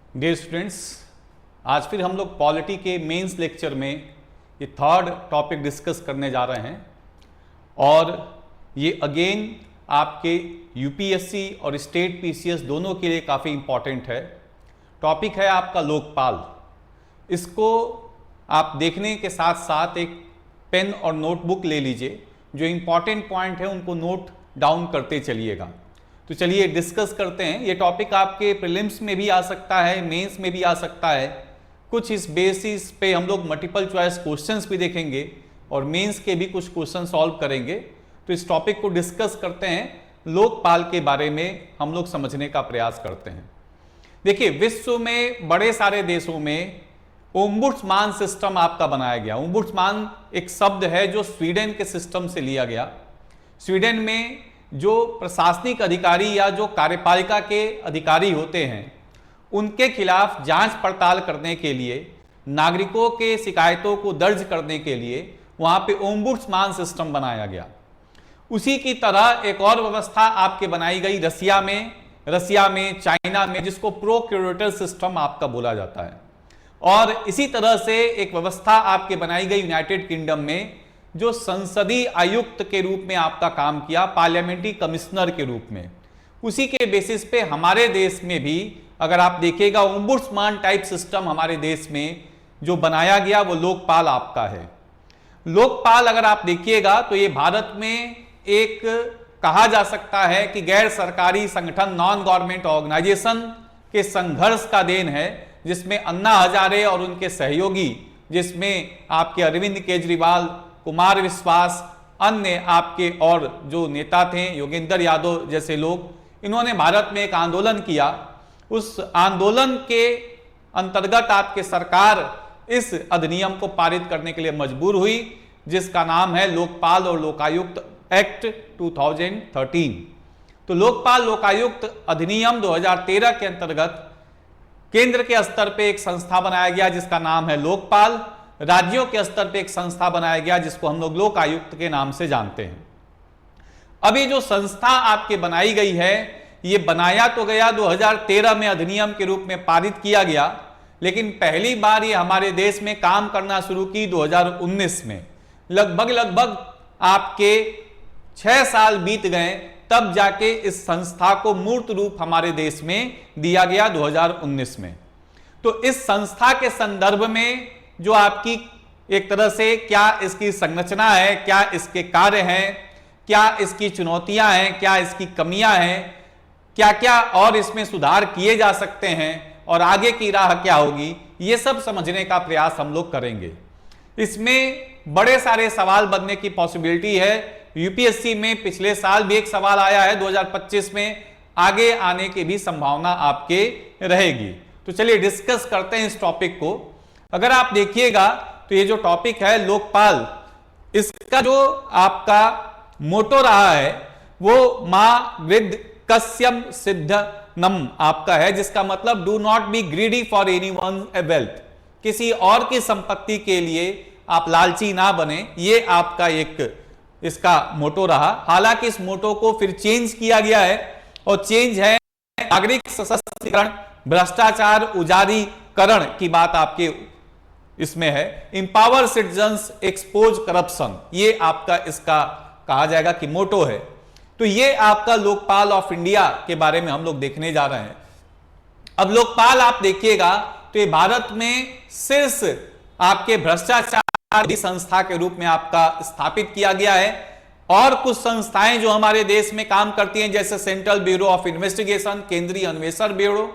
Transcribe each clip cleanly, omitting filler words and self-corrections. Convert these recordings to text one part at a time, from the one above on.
Dear students, आज फिर हम लोग पॉलिटी के मेंस लेक्चर में ये थर्ड टॉपिक डिस्कस करने जा रहे हैं और ये अगेन आपके यूपीएससी और स्टेट पीसीएस दोनों के लिए काफ़ी इम्पॉर्टेंट है। टॉपिक है आपका लोकपाल। इसको आप देखने के साथ साथ एक पेन और नोटबुक ले लीजिए, जो इम्पॉर्टेंट पॉइंट है उनको नोट डाउन करते चलिएगा। तो चलिए डिस्कस करते हैं। ये टॉपिक आपके प्रीलिम्स में भी आ सकता है, मेंस में भी आ सकता है। कुछ इस बेसिस पे हम लोग मल्टीपल चॉइस क्वेश्चंस भी देखेंगे और मेंस के भी कुछ क्वेश्चन सॉल्व करेंगे। तो इस टॉपिक को डिस्कस करते हैं, लोकपाल के बारे में हम लोग समझने का प्रयास करते हैं। देखिए, विश्व में बड़े सारे देशों में ओम्बुड्समान सिस्टम आपका बनाया गया। ओम्बुड्समान एक शब्द है जो स्वीडन के सिस्टम से लिया गया। स्वीडन में जो प्रशासनिक अधिकारी या जो कार्यपालिका के अधिकारी होते हैं, उनके खिलाफ जांच पड़ताल करने के लिए, नागरिकों के शिकायतों को दर्ज करने के लिए वहां पे ओम्बुड्समान सिस्टम बनाया गया। उसी की तरह एक और व्यवस्था आपके बनाई गई रसिया में, चाइना में, जिसको प्रोक्यूरेटर सिस्टम आपका बोला जाता है। और इसी तरह से एक व्यवस्था आपके बनाई गई यूनाइटेड किंगडम में, जो संसदीय आयुक्त के रूप में आपका काम किया, पार्लियामेंट्री कमिश्नर के रूप में। उसी के बेसिस पे हमारे देश में भी अगर आप देखिएगा, ओम्बुड्समान टाइप सिस्टम हमारे देश में जो बनाया गया वो लोकपाल आपका है। लोकपाल अगर आप देखिएगा तो ये भारत में एक कहा जा सकता है कि गैर सरकारी संगठन, नॉन गवर्नमेंट ऑर्गेनाइजेशन के संघर्ष का देन है, जिसमें अन्ना हजारे और उनके सहयोगी, जिसमें आपके अरविंद केजरीवाल, कुमार विश्वास, अन्य आपके और जो नेता थे, योगेंद्र यादव जैसे लोग, इन्होंने भारत में एक आंदोलन किया। उस आंदोलन के अंतर्गत आपके सरकार इस अधिनियम को पारित करने के लिए मजबूर हुई, जिसका नाम है लोकपाल और लोकायुक्त एक्ट 2013। तो लोकपाल लोकायुक्त अधिनियम 2013 के अंतर्गत केंद्र के स्तर पे एक संस्था बनाया गया जिसका नाम है लोकपाल। राज्यों के स्तर पे एक संस्था बनाया गया जिसको हम लोग लोकायुक्त के नाम से जानते हैं। अभी जो संस्था आपके बनाई गई है, ये बनाया तो गया 2013 में, अधिनियम के रूप में पारित किया गया, लेकिन पहली बार ये हमारे देश में काम करना शुरू की 2019 में। लगभग आपके 6 साल बीत गए, तब जाके इस संस्था को मूर्त रूप हमारे देश में दिया गया 2019 में। तो इस संस्था के संदर्भ में जो आपकी एक तरह से क्या इसकी संरचना है, क्या इसके कार्य हैं, क्या इसकी चुनौतियां हैं, क्या इसकी कमियां हैं, क्या क्या और इसमें सुधार किए जा सकते हैं और आगे की राह क्या होगी, ये सब समझने का प्रयास हम लोग करेंगे। इसमें बड़े सारे सवाल बनने की पॉसिबिलिटी है। यूपीएससी में पिछले साल भी एक सवाल आया है 2025 में, आगे आने की भी संभावना आपके रहेगी। तो चलिए डिस्कस करते हैं इस टॉपिक को। अगर आप देखिएगा तो ये जो टॉपिक है लोकपाल, इसका जो आपका मोटो रहा है वो मां विद कस्यम सिद्धनम आपका है, जिसका मतलब do not be greedy for anyone wealth. किसी और की संपत्ति के लिए आप लालची ना बने, ये आपका एक इसका मोटो रहा। हालांकि इस मोटो को फिर चेंज किया गया है, और चेंज है नागरिक सशक्तिकरण, भ्रष्टाचार उजारीकरण की बात आपके इसमें है। इंपावर सिटीजन्स, एक्सपोज करप्शन, ये आपका इसका कहा जाएगा कि मोटो है। तो ये आपका लोकपाल ऑफ इंडिया के बारे में हम लोग देखने जा रहे हैं। अब लोकपाल आप देखिएगा तो ये भारत में शीर्ष आपके भ्रष्टाचार संस्था के रूप में आपका स्थापित किया गया है। और कुछ संस्थाएं जो हमारे देश में काम करती हैं, जैसे सेंट्रल ब्यूरो ऑफ इन्वेस्टिगेशन, केंद्रीय अन्वेषण ब्यूरो,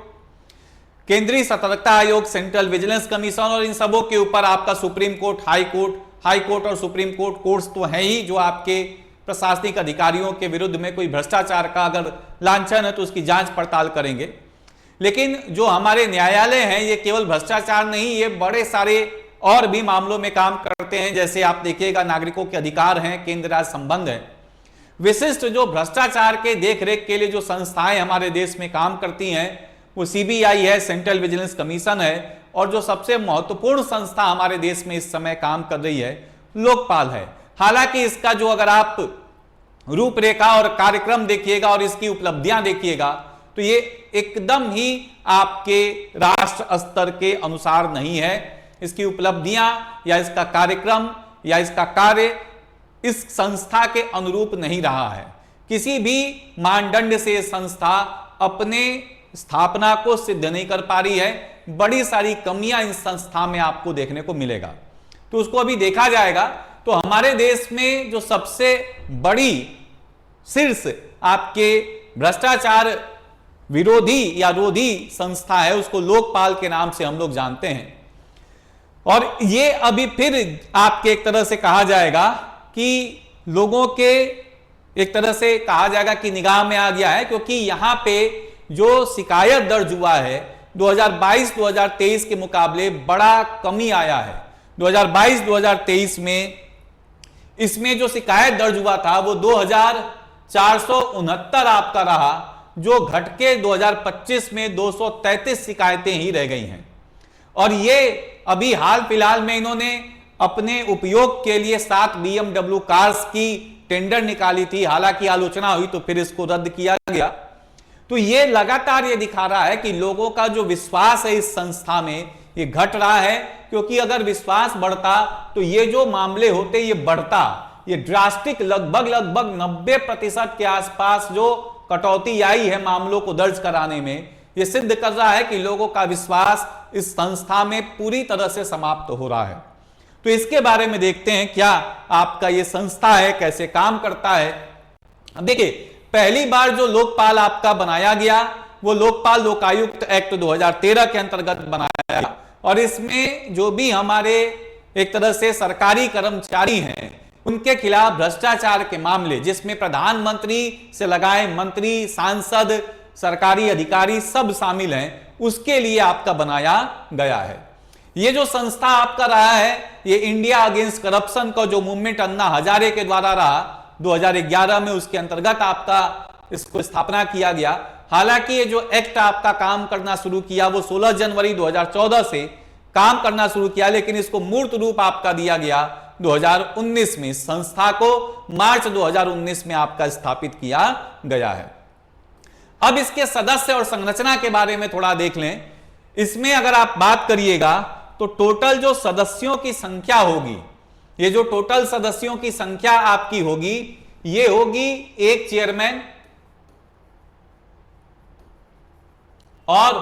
केंद्रीय सतर्कता आयोग, सेंट्रल विजिलेंस कमीशन, और इन सबों के ऊपर आपका सुप्रीम कोर्ट, हाई कोर्ट और सुप्रीम कोर्ट कोर्ट्स तो है ही, जो आपके प्रशासनिक अधिकारियों के विरुद्ध में कोई भ्रष्टाचार का अगर लांछन है तो उसकी जांच पड़ताल करेंगे। लेकिन जो हमारे न्यायालय हैं, ये केवल भ्रष्टाचार नहीं, ये बड़े सारे और भी मामलों में काम करते हैं। जैसे आप देखिएगा नागरिकों के अधिकार हैं, केंद्र राज्य संबंध है। विशिष्ट जो भ्रष्टाचार के देखरेख के लिए जो संस्थाएं हमारे देश में काम करती हैं, वो सीबीआई है, सेंट्रल विजिलेंस कमीशन है, और जो सबसे महत्वपूर्ण संस्था हमारे देश में इस समय काम कर रही है, लोकपाल है। हालांकि इसका जो अगर आप रूपरेखा और कार्यक्रम देखिएगा और इसकी उपलब्धियां देखिएगा तो ये एकदम ही आपके राष्ट्र स्तर के अनुसार नहीं है। इसकी उपलब्धियां या इसका कार्यक्रम या इसका कार्य इस संस्था के अनुरूप नहीं रहा है। किसी भी मानदंड से संस्था अपने स्थापना को सिद्ध नहीं कर पा रही है। बड़ी सारी कमियां इस संस्था में आपको देखने को मिलेगा, तो उसको अभी देखा जाएगा। तो हमारे देश में जो सबसे बड़ी शीर्ष आपके भ्रष्टाचार विरोधी या रोधी संस्था है, उसको लोकपाल के नाम से हम लोग जानते हैं। और ये अभी फिर आपके एक तरह से कहा जाएगा कि लोगों के एक तरह से कहा जाएगा कि निगाह में आ गया है, क्योंकि यहां पे जो शिकायत दर्ज हुआ है 2022-2023 के मुकाबले बड़ा कमी आया है। 2022-2023 में इसमें जो शिकायत दर्ज हुआ था वो 2469 आपका रहा, जो घट के 2025 में 233 शिकायतें ही रह गई हैं। और ये अभी हाल फिलहाल में इन्होंने अपने उपयोग के लिए 7 BMW कार्स की टेंडर निकाली थी, हालांकि आलोचना हुई तो फिर इसको रद्द किया गया। तो ये लगातार ये दिखा रहा है कि लोगों का जो विश्वास है इस संस्था में ये घट रहा है, क्योंकि अगर विश्वास बढ़ता तो ये जो मामले होते ये बढ़ता। ये ड्रास्टिक लगभग 90% के आसपास जो कटौती आई है मामलों को दर्ज कराने में, ये सिद्ध कर रहा है कि लोगों का विश्वास इस संस्था में पूरी तरह से समाप्त हो रहा है। तो इसके बारे में देखते हैं क्या आपका ये संस्था है, कैसे काम करता है। अब देखिए, पहली बार जो लोकपाल आपका बनाया गया वो लोकपाल लोकायुक्त एक्ट 2013 के अंतर्गत बनाया गया, और इसमें जो भी हमारे एक तरह से सरकारी कर्मचारी हैं उनके खिलाफ भ्रष्टाचार के मामले, जिसमें प्रधानमंत्री से लगाए मंत्री, सांसद, सरकारी अधिकारी सब शामिल हैं, उसके लिए आपका बनाया गया है। ये जो संस्था आपका रहा है ये इंडिया अगेंस्ट करप्शन का जो मूवमेंट अन्ना हजारे के द्वारा रहा 2011 में, उसके अंतर्गत आपका इसको स्थापना किया गया। हालांकि ये जो एक्ट आपका काम करना शुरू किया वो 16 जनवरी 2014 से काम करना शुरू किया, लेकिन इसको मूर्त रूप आपका दिया गया 2019 में। संस्था को मार्च 2019 में आपका स्थापित किया गया है। अब इसके सदस्य और संरचना के बारे में थोड़ा देख लें। इसमें अगर आप बात करिएगा तो टोटल जो सदस्यों की संख्या होगी, ये जो टोटल सदस्यों की संख्या आपकी होगी ये होगी 1 चेयरमैन और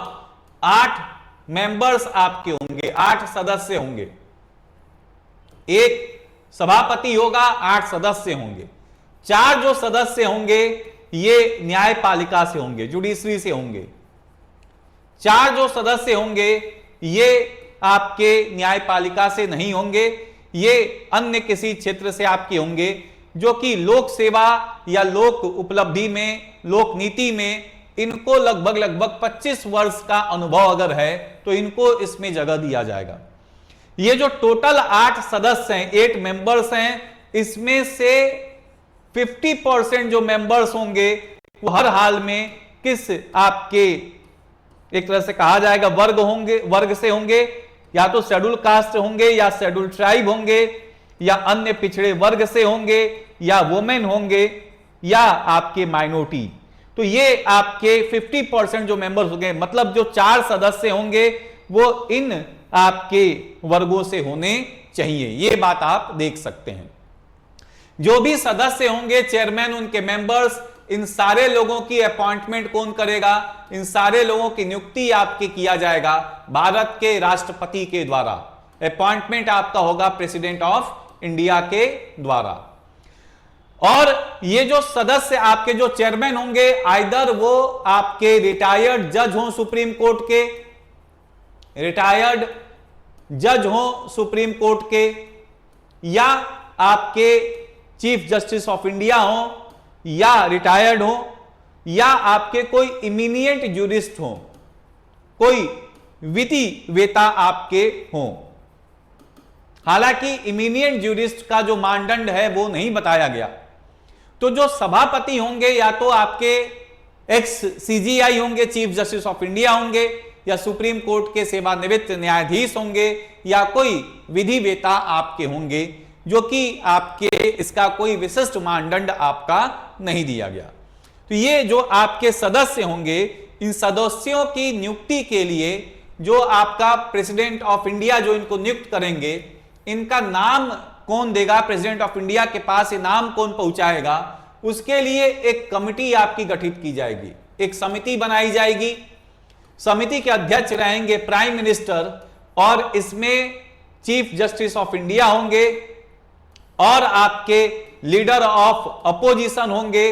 8 मेंबर्स आपके होंगे, 8 सदस्य होंगे। एक सभापति होगा, 8 सदस्य होंगे। 4 जो सदस्य होंगे ये न्यायपालिका से होंगे, जुडिशरी से होंगे। 4 जो सदस्य होंगे ये आपके न्यायपालिका से नहीं होंगे, ये अन्य किसी क्षेत्र से आपके होंगे, जो कि लोक सेवा या लोक उपलब्धि में, लोक नीति में इनको लगभग 25 वर्ष का अनुभव अगर है तो इनको इसमें जगह दिया जाएगा। ये जो टोटल 8 सदस्य हैं, 8 मेंबर्स हैं, इसमें से 50% जो मेंबर्स होंगे वो हर हाल में किस आपके एक तरह से कहा जाएगा वर्ग से होंगे, या तो शेड्यूल कास्ट होंगे या शेड्यूल ट्राइब होंगे या अन्य पिछड़े वर्ग से होंगे या वुमेन होंगे या आपके माइनॉरिटी। तो ये आपके 50% जो मेंबर्स होंगे, मतलब जो 4 सदस्य होंगे वो इन आपके वर्गों से होने चाहिए। ये बात आप देख सकते हैं। जो भी सदस्य होंगे, चेयरमैन, उनके मेंबर्स, इन सारे लोगों की अपॉइंटमेंट कौन करेगा? इन सारे लोगों की नियुक्ति आपके किया जाएगा भारत के राष्ट्रपति के द्वारा। अपॉइंटमेंट आपका होगा प्रेसिडेंट ऑफ इंडिया के द्वारा। और ये जो सदस्य आपके जो चेयरमैन होंगे, आइदर वो आपके रिटायर्ड जज हो सुप्रीम कोर्ट के, रिटायर्ड जज हो सुप्रीम कोर्ट के, या आपके चीफ जस्टिस ऑफ इंडिया हो, या रिटायर्ड हो, या आपके कोई इमीनिएंट ज्यूरिस्ट हो, कोई विधि वेता आपके हो। हालांकि इमीनिएंट ज्यूरिस्ट का जो मानदंड है वो नहीं बताया गया। तो जो सभापति होंगे या तो आपके एक्स सीजीआई होंगे, चीफ जस्टिस ऑफ इंडिया होंगे, या सुप्रीम कोर्ट के सेवानिवृत्त न्यायाधीश होंगे, या कोई विधि वेता आपके होंगे, जो कि आपके इसका कोई विशिष्ट मानदंड आपका नहीं दिया गया। तो ये जो आपके सदस्य होंगे, इन सदस्यों की नियुक्ति के लिए जो आपका प्रेसिडेंट ऑफ इंडिया जो इनको नियुक्त करेंगे, इनका नाम कौन देगा, प्रेसिडेंट ऑफ इंडिया के पास ये नाम कौन पहुंचाएगा, उसके लिए एक कमिटी आपकी गठित की जाएगी, एक समिति बनाई जाएगी। समिति के अध्यक्ष रहेंगे प्राइम मिनिस्टर और इसमें चीफ जस्टिस ऑफ इंडिया होंगे और आपके लीडर ऑफ अपोजिशन होंगे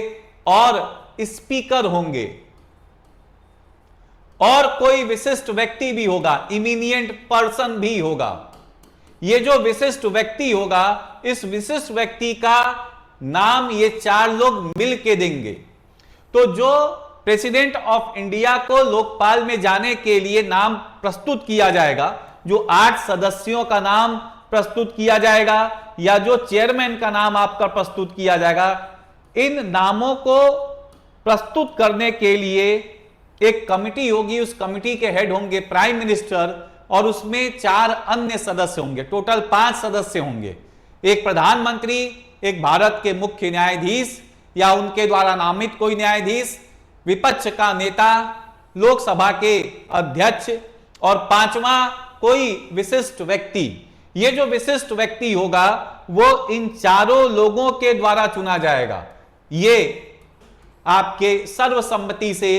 और स्पीकर होंगे और कोई विशिष्ट व्यक्ति भी होगा, इमीनिएंट पर्सन भी होगा। ये जो विशिष्ट व्यक्ति होगा, इस विशिष्ट व्यक्ति का नाम ये 4 लोग मिल के देंगे। तो जो प्रेसिडेंट ऑफ इंडिया को लोकपाल में जाने के लिए नाम प्रस्तुत किया जाएगा, जो 8 सदस्यों का नाम प्रस्तुत किया जाएगा या जो चेयरमैन का नाम आपका प्रस्तुत किया जाएगा, इन नामों को प्रस्तुत करने के लिए एक कमिटी होगी। उस कमिटी के हेड होंगे प्राइम मिनिस्टर और उसमें 4 अन्य सदस्य होंगे। टोटल 5 सदस्य होंगे, एक प्रधानमंत्री, एक भारत के मुख्य न्यायाधीश या उनके द्वारा नामित कोई न्यायाधीश, विपक्ष का नेता, लोकसभा के अध्यक्ष और 5वां कोई विशिष्ट व्यक्ति। ये जो विशिष्ट व्यक्ति होगा वो इन चारों लोगों के द्वारा चुना जाएगा। ये आपके सर्वसम्मति से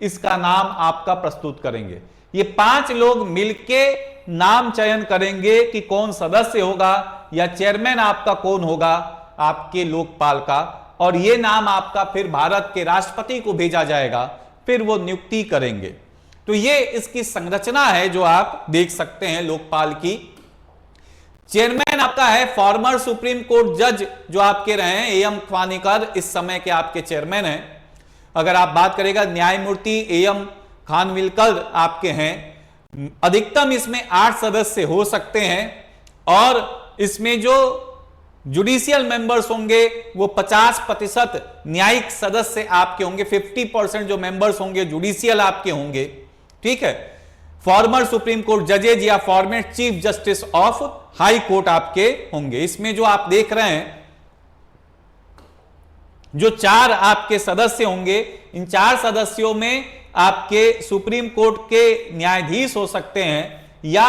इसका नाम आपका प्रस्तुत करेंगे। ये 5 लोग मिलके नाम चयन करेंगे कि कौन सदस्य होगा या चेयरमैन आपका कौन होगा आपके लोकपाल का, और ये नाम आपका फिर भारत के राष्ट्रपति को भेजा जाएगा, फिर वो नियुक्ति करेंगे। तो ये इसकी संरचना है जो आप देख सकते हैं लोकपाल की। चेयरमैन आपका है फॉर्मर सुप्रीम कोर्ट जज जो आपके रहे हैं एएम खानविलकर, इस समय के आपके चेयरमैन हैं। अगर आप बात करेगा न्यायमूर्ति एएम खानविलकर आपके हैं। अधिकतम इसमें 8 सदस्य हो सकते हैं और इसमें जो जुडिशियल मेंबर्स होंगे वो 50% न्यायिक सदस्य आपके होंगे, 50% जो मेंबर्स होंगे जुडिशियल आपके होंगे। ठीक है, फॉर्मर सुप्रीम कोर्ट जजेज या former chief justice of high court आपके होंगे। इसमें जो आप देख रहे हैं जो 4 आपके सदस्य होंगे, इन 4 सदस्यों में आपके सुप्रीम कोर्ट के न्यायाधीश हो सकते हैं या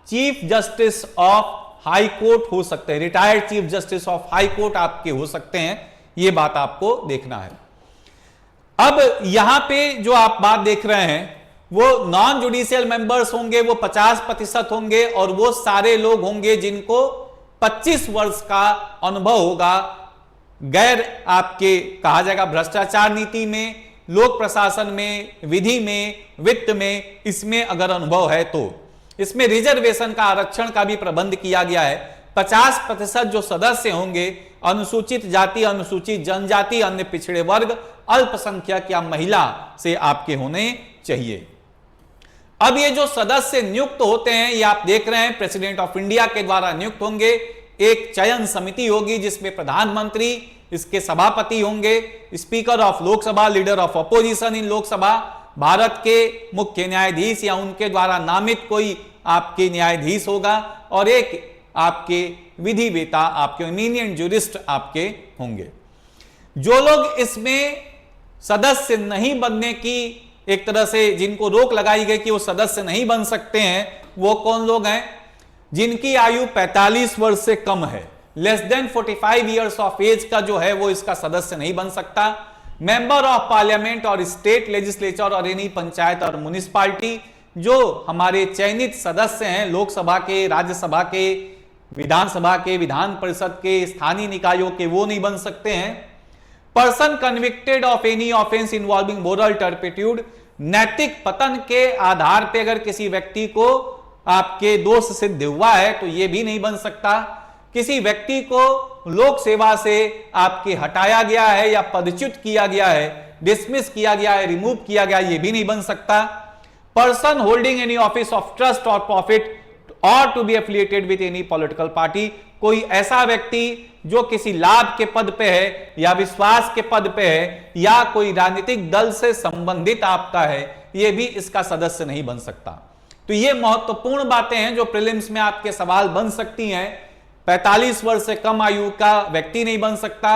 chief justice of high court हो सकते हैं, retired chief justice of high court आपके हो सकते हैं। यह बात आपको देखना है। अब यहां पे जो आप बात देख रहे हैं वो नॉन जुडिशियल मेंबर्स होंगे, वो 50% होंगे और वो सारे लोग होंगे जिनको 25 वर्ष का अनुभव होगा गैर आपके कहा जाएगा भ्रष्टाचार नीति में, लोक प्रशासन में, विधि में, वित्त में, इसमें अगर अनुभव है तो। इसमें रिजर्वेशन का आरक्षण का भी प्रबंध किया गया है। 50% जो सदस्य होंगे अनुसूचित जाति, अनुसूचित जनजाति, अन्य पिछड़े वर्ग, अल्पसंख्यक या महिला से आपके होने चाहिए। अब ये जो सदस्य नियुक्त होते हैं ये आप देख रहे हैं प्रेसिडेंट ऑफ इंडिया के द्वारा नियुक्त होंगे। एक चयन समिति होगी जिसमें प्रधानमंत्री, इसके सभापति होंगे, speaker of Lok Sabha, leader of opposition in Lok Sabha, Bharat के मुख्य न्यायाधीश या उनके द्वारा नामित कोई आपके न्यायाधीश होगा और एक आपके विधिवेता, आपके इमीनिएंट ज्यूरिस्ट आपके होंगे। जो लोग इसमें सदस्य नहीं बनने की एक तरह से जिनको रोक लगाई गई कि वो सदस्य नहीं बन सकते हैं, वो कौन लोग हैं? जिनकी आयु 45 वर्ष से कम है, less than 45 years of age का जो है वो इसका सदस्य नहीं बन सकता। मेंबर ऑफ पार्लियामेंट और स्टेट लेजिस्लेचर और एनी पंचायत और म्युनिसिपैलिटी, जो हमारे चयनित सदस्य हैं लोकसभा के, राज्यसभा के, विधानसभा के, विधान परिषद के, स्थानीय निकायों के, वो नहीं बन सकते हैं। Person convicted of any offence involving moral turpitude, नैतिक पतन के आधार पे अगर किसी व्यक्ति को आपके दोष सिद्ध हुआ है तो यह भी नहीं बन सकता। किसी व्यक्ति को लोक सेवा से आपके हटाया गया है या पदच्युत किया गया है, डिसमिस किया गया है, रिमूव किया गया, यह भी नहीं बन सकता। Person holding any office of trust और प्रॉफिट और to be affiliated with any political party, कोई ऐसा व्यक्ति जो किसी लाभ के पद पे है या विश्वास के पद पे है या कोई राजनीतिक दल से संबंधित आपका है, यह भी इसका सदस्य नहीं बन सकता। तो ये महत्वपूर्ण बातें हैं जो प्रीलिम्स में आपके सवाल बन सकती हैं। 45 वर्ष से कम आयु का व्यक्ति नहीं बन सकता।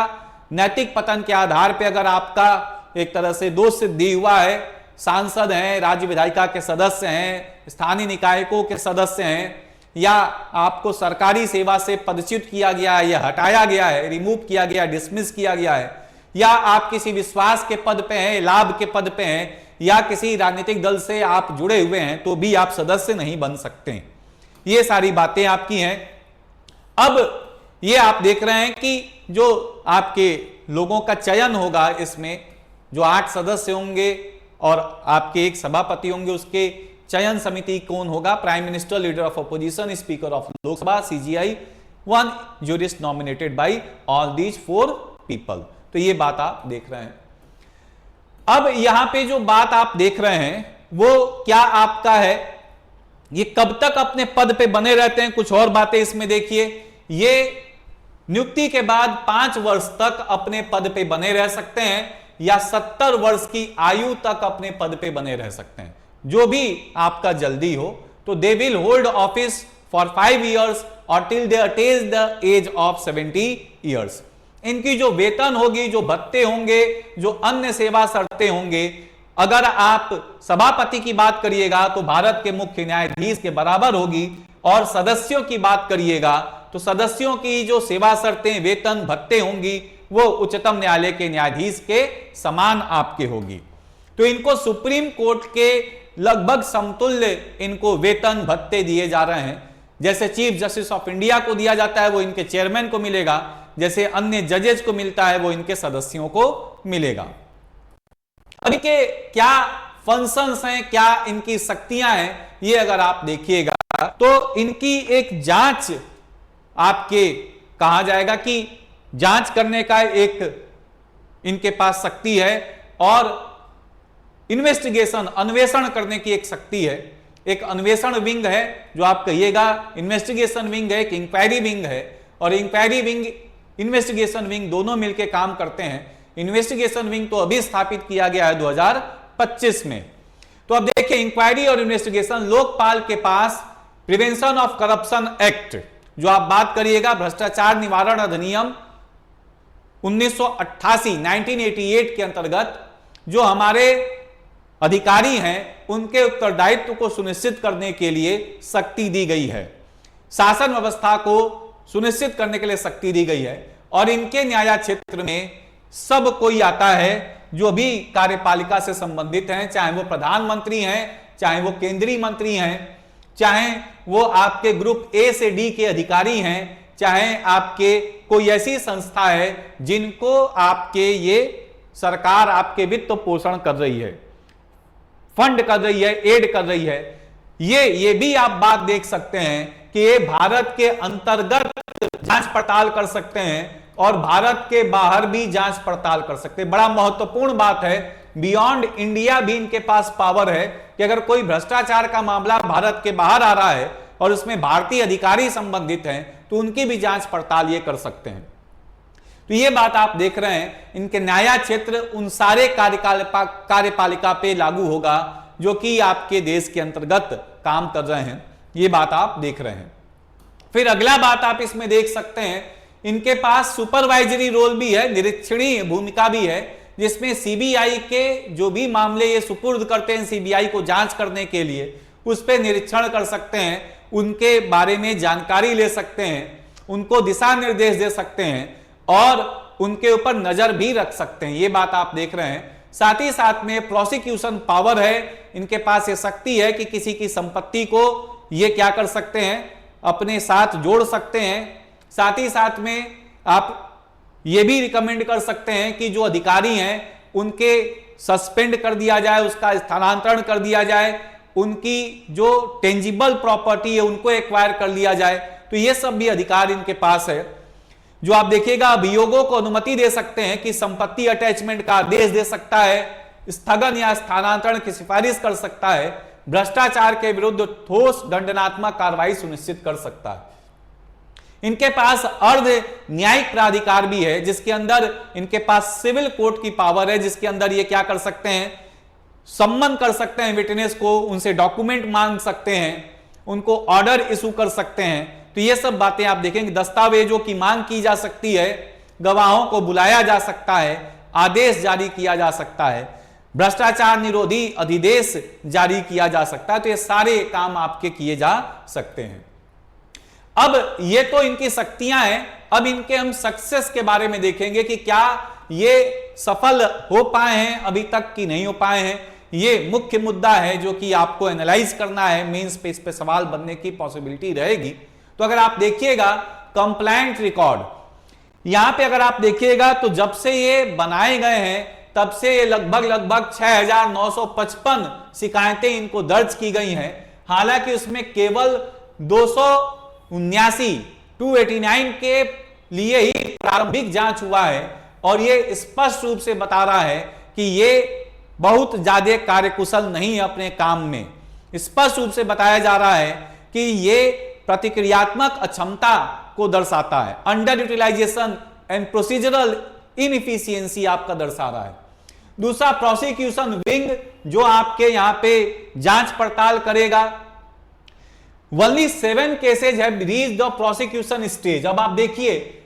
नैतिक पतन के आधार पर अगर आपका एक तरह से दोष सिद्धि हुआ है। सांसद हैं, राज्य विधायिका के सदस्य हैं, स्थानीय निकायों के सदस्य हैं, या आपको सरकारी सेवा से पदच्युत किया गया है या हटाया गया है, रिमूव किया गया, डिसमिस किया गया है, या आप किसी विश्वास के पद पे हैं, लाभ के पद पे हैं, या किसी राजनीतिक दल से आप जुड़े हुए हैं, तो भी आप सदस्य नहीं बन सकते। ये सारी बातें आपकी हैं। अब ये आप देख रहे हैं कि जो आपके लोगों का चयन होगा, इसमें जो 8 सदस्य होंगे और आपके एक सभापति होंगे, उसके चयन समिति कौन होगा? Prime minister, leader of opposition, speaker of Lok Sabha, CGI, 1 jurist nominated by all these 4 people. तो ये बात आप देख रहे हैं। अब यहां पे जो बात आप देख रहे हैं वो क्या आपका है, ये कब तक अपने पद पे बने रहते हैं? कुछ और बातें इसमें देखिए। ये नियुक्ति के बाद 5 वर्ष तक अपने पद पे बने रह सकते हैं, या 70 वर्ष की आयु तक अपने पद पे बने रह सकते हैं, जो भी आपका जल्दी हो। तो they will hold office for 5 years और till they attain the age of 70 years। इनकी जो वेतन होगी, जो भत्ते होंगे, जो अन्य सेवा शर्तें होंगे, अगर आप सभापति की बात करिएगा तो भारत के मुख्य न्यायाधीश के बराबर होगी, और सदस्यों की बात करिएगा तो सदस्यों की जो सेवा शर्तें, वेतन, भत्ते होंगी, वो उच्चतम न्यायालय के न्यायाधीश के समान आपके होगी। तो इनको सुप्रीम कोर्ट के लगभग समतुल्य इनको वेतन भत्ते दिए जा रहे हैं। जैसे चीफ जस्टिस ऑफ इंडिया को दिया जाता है वो इनके चेयरमैन को मिलेगा, जैसे अन्य जजेस को मिलता है वो इनके सदस्यों को मिलेगा। अब इनके क्या फंक्शंस हैं, क्या इनकी शक्तियां हैं, ये अगर आप देखिएगा तो इनकी एक जांच आपके कहा जाएगा कि जांच करने का एक इनके पास शक्ति है, और इन्वेस्टिगेशन, अन्वेषण करने की एक शक्ति है। एक अन्वेषण विंग है जो आप कहिएगा, इन्वेस्टिगेशन विंग है, एक इंक्वायरी विंग है, और इंक्वायरी विंग, इन्वेस्टिगेशन विंग दोनों मिलकर काम करते हैं। इन्वेस्टिगेशन विंग तो अभी स्थापित किया गया है 2025 में। तो अब देखिए, इंक्वायरी और इन्वेस्टिगेशन, लोकपाल के पास प्रिवेंशन ऑफ करप्शन एक्ट, जो आप बात करिएगा, भ्रष्टाचार निवारण अधिनियम 1988 के अंतर्गत जो हमारे अधिकारी हैं उनके उत्तरदायित्व को सुनिश्चित करने के लिए शक्ति दी गई है, शासन व्यवस्था को सुनिश्चित करने के लिए शक्ति दी गई है। और इनके न्याय क्षेत्र में सब कोई आता है जो भी कार्यपालिका से संबंधित हैं, चाहे वो प्रधानमंत्री हैं, चाहे वो केंद्रीय मंत्री हैं, चाहे वो आपके ग्रुप A से D के अधिकारी हैं, चाहे आपके कोई ऐसी संस्था है जिनको आपके ये सरकार आपके वित्त पोषण कर रही है, फंड कर रही है, एड कर रही है। ये भी आप बात देख सकते हैं कि ये भारत के अंतर्गत जांच पड़ताल कर सकते हैं और भारत के बाहर भी जांच पड़ताल कर सकते हैं। बड़ा महत्वपूर्ण बात है, बियॉन्ड इंडिया भी इनके पास पावर है कि अगर कोई भ्रष्टाचार का मामला भारत के बाहर आ रहा है और उसमें भारतीय अधिकारी संबंधित हैं तो उनकी भी जांच पड़ताल ये कर सकते हैं। तो ये बात आप देख रहे हैं, इनके न्याय क्षेत्र उन सारे कार्यपालिका पे लागू होगा जो कि आपके देश के अंतर्गत काम कर रहे हैं। ये बात आप देख रहे हैं। फिर अगला बात आप इसमें देख सकते हैं, इनके पास सुपरवाइजरी रोल भी है, निरीक्षणीय भूमिका भी है, जिसमें सीबीआई के जो भी मामले ये सुपुर्द करते हैं सीबीआई को जांच करने के लिए, उस पर निरीक्षण कर सकते हैं, उनके बारे में जानकारी ले सकते हैं, उनको दिशा निर्देश दे सकते हैं और उनके ऊपर नजर भी रख सकते हैं। ये बात आप देख रहे हैं। साथ ही साथ में प्रोसिक्यूशन पावर है, इनके पास ये शक्ति है कि किसी की संपत्ति को ये क्या कर सकते हैं, अपने साथ जोड़ सकते हैं। साथ ही साथ में आप ये भी रिकमेंड कर सकते हैं कि जो अधिकारी हैं उनके सस्पेंड कर दिया जाए, उसका स्थानांतरण कर दिया जाए, उनकी जो टेंजिबल प्रॉपर्टी है उनको एक्वायर कर लिया जाए। तो ये सब भी अधिकार इनके पास है। जो आप देखिएगा, अभियोगों को अनुमति दे सकते हैं कि संपत्ति अटैचमेंट का आदेश दे सकता है, स्थगन या स्थानांतरण की सिफारिश कर सकता है, भ्रष्टाचार के विरुद्ध ठोस दंडात्मक कार्रवाई सुनिश्चित कर सकता है। इनके पास अर्ध न्यायिक प्राधिकार भी है, जिसके अंदर इनके पास सिविल कोर्ट की पावर है, जिसके अंदर ये क्या कर सकते हैं, सम्मन कर सकते हैं विटनेस को, उनसे डॉक्यूमेंट मांग सकते हैं, उनको ऑर्डर इशू कर सकते हैं। तो ये सब बातें आप देखेंगे, दस्तावेजों की मांग की जा सकती है, गवाहों को बुलाया जा सकता है, आदेश जारी किया जा सकता है, भ्रष्टाचार निरोधी अधिदेश जारी किया जा सकता है। तो ये सारे काम आपके किए जा सकते हैं। अब ये तो इनकी शक्तियां हैं, अब इनके हम सक्सेस के बारे में देखेंगे कि क्या ये सफल हो पाए हैं अभी तक कि नहीं हो पाए हैं। ये मुख्य मुद्दा है जो कि आपको एनालाइज करना है, मेंस पे इस पे सवाल बनने की पॉसिबिलिटी रहेगी। तो अगर आप देखिएगा कंप्लायंट रिकॉर्ड, यहां पे अगर आप देखिएगा तो जब से ये बनाए गए हैं तब से ये लगभग 6,955 शिकायतें इनको दर्ज की गई हैं। हालांकि उसमें केवल 289 के लिए ही प्रारंभिक जांच हुआ है और ये स्पष्ट रूप से बता रहा है कि ये बहुत ज्यादा कार्यकुशल नहीं है अपने काम में। स्पष्ट रूप से बताया जा रहा है कि ये प्रतिक्रियात्मक अक्षमता को दर्शाता है, under utilization and procedural inefficiency आपका दर्शा रहा है। दूसरा, प्रोसिक्यूशन विंग जो आपके यहां पे जांच पड़ताल करेगा, Only 7 cases have reached the prosecution stage. अब आप देखिए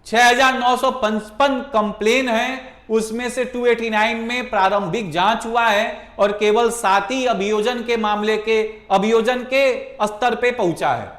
6,955 कंप्लेन है, उसमें से 289 में प्रारंभिक जांच हुआ है और केवल 7 ही अभियोजन के मामले के अभियोजन के स्तर पे पहुंचा है,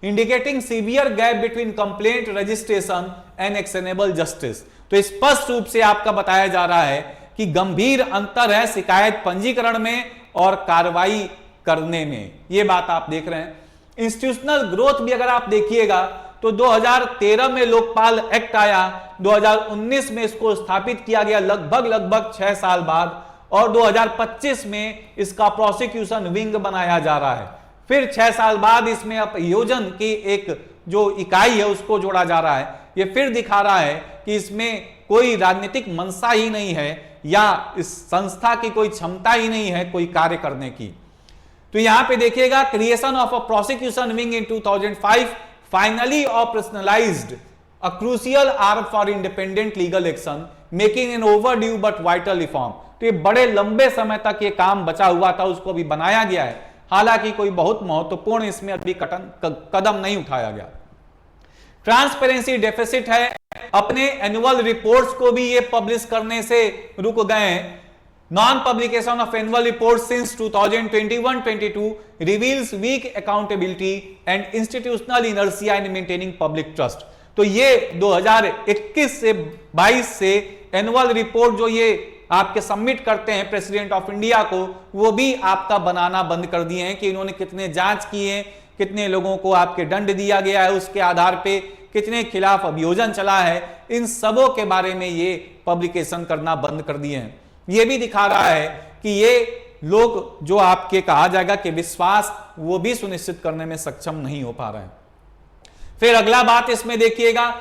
indicating severe gap between complaint registration and actionable justice. तो स्पष्ट रूप से आपका बताया जा रहा है कि गंभीर अंतर है शिकायत पंजीकरण में और कार्रवाई करने में। यह बात आप देख रहे हैं। इंस्टीट्यूशनल ग्रोथ भी अगर आप देखिएगा तो 2013 में लोकपाल एक्ट आया, 2019 में इसको स्थापित किया गया लगभग 6 साल बाद, और 2025 में इसका प्रोसिक्यूशन विंग बनाया जा रहा है। फिर 6 साल बाद इसमें अभियोजन की एक जो इकाई है उसको जोड़ा जा रहा है। यह फिर दिखा रहा है कि इसमें कोई राजनीतिक मंशा ही नहीं है या इस संस्था की कोई क्षमता ही नहीं है कोई कार्य करने की। तो यहां पे देखिएगा, creation of a prosecution wing in 2005 finally operationalised a crucial arm for independent legal action making an overdue but vital reform. तो ये बड़े लंबे समय तक ये काम बचा हुआ था, उसको भी बनाया गया है। हालांकि कोई बहुत महत्वपूर्ण इसमें अभी कदम नहीं उठाया गया। ट्रांसपेरेंसी डेफिसिट है, अपने एनुअल रिपोर्ट्स को भी ये पब्लिश करने से रुक गए हैं। Non-publication of annual reports since 2021-22 reveals weak accountability and institutional inertia in maintaining public trust। तो ये 2021 से 22 से एनुअल रिपोर्ट जो ये आपके सबमिट करते हैं प्रेसिडेंट ऑफ इंडिया को, वो भी आपका बनाना बंद कर दिए हैं कि इन्होंने कितने जांच किए, कितने लोगों को आपके दंड दिया गया है, उसके आधार पे कितने खिलाफ अभियोजन चला है, इन सबों के बारे में ये पब्लिकेशन करना बंद कर दिए हैं। ये भी दिखा रहा है कि ये लोग जो आपके कहा जाएगा कि विश्वास, वो भी सुनिश्चित करने में सक्षम नहीं हो पा रहे हैं। फिर अगला बात इसमें देखिएगा,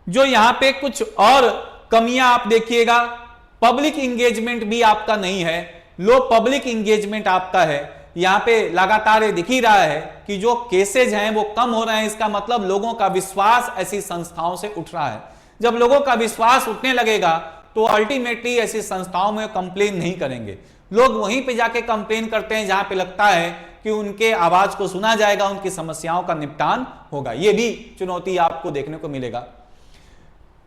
जो यहां पे कुछ और कमियां आप देखिएगा, पब्लिक इंगेजमेंट भी आपका नहीं है, लो पब्लिक इंगेजमेंट आपका है। यहां पे लगातार ये दिख ही रहा है कि जो केसेज हैं वो कम हो रहे हैं। इसका मतलब लोगों का विश्वास ऐसी संस्थाओं से उठ रहा है। जब लोगों का विश्वास उठने लगेगा तो अल्टीमेटली ऐसी संस्थाओं में कंप्लेन नहीं करेंगे, लोग वहीं पे जाके कंप्लेन करते हैं जहां पे लगता है कि उनके आवाज को सुना जाएगा, उनकी समस्याओं का निपटान होगा। यह भी चुनौती आपको देखने को मिलेगा।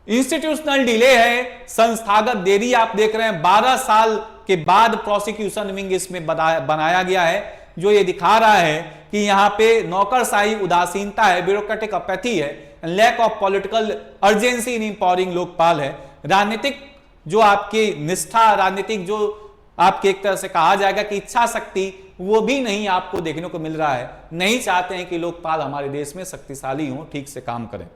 इंस्टीट्यूशनल डिले है, संस्थागत देरी आप देख रहे हैं। 12 साल के बाद प्रोसिक्यूशन विंग इसमें बनाया गया है, जो ये दिखा रहा है कि यहां पे नौकरशाही उदासीनता है, ब्यूरोक्रेटिक अपैथी है, lack of political urgency in empowering Lokpal है। राजनीतिक जो आपकी निष्ठा, राजनीतिक जो आपके एक तरह से कहा जाएगा कि इच्छा शक्ति, वो भी नहीं आपको देखने को मिल रहा है। नहीं चाहते हैं कि लोकपाल हमारे देश में शक्तिशाली हो, ठीक से काम करें।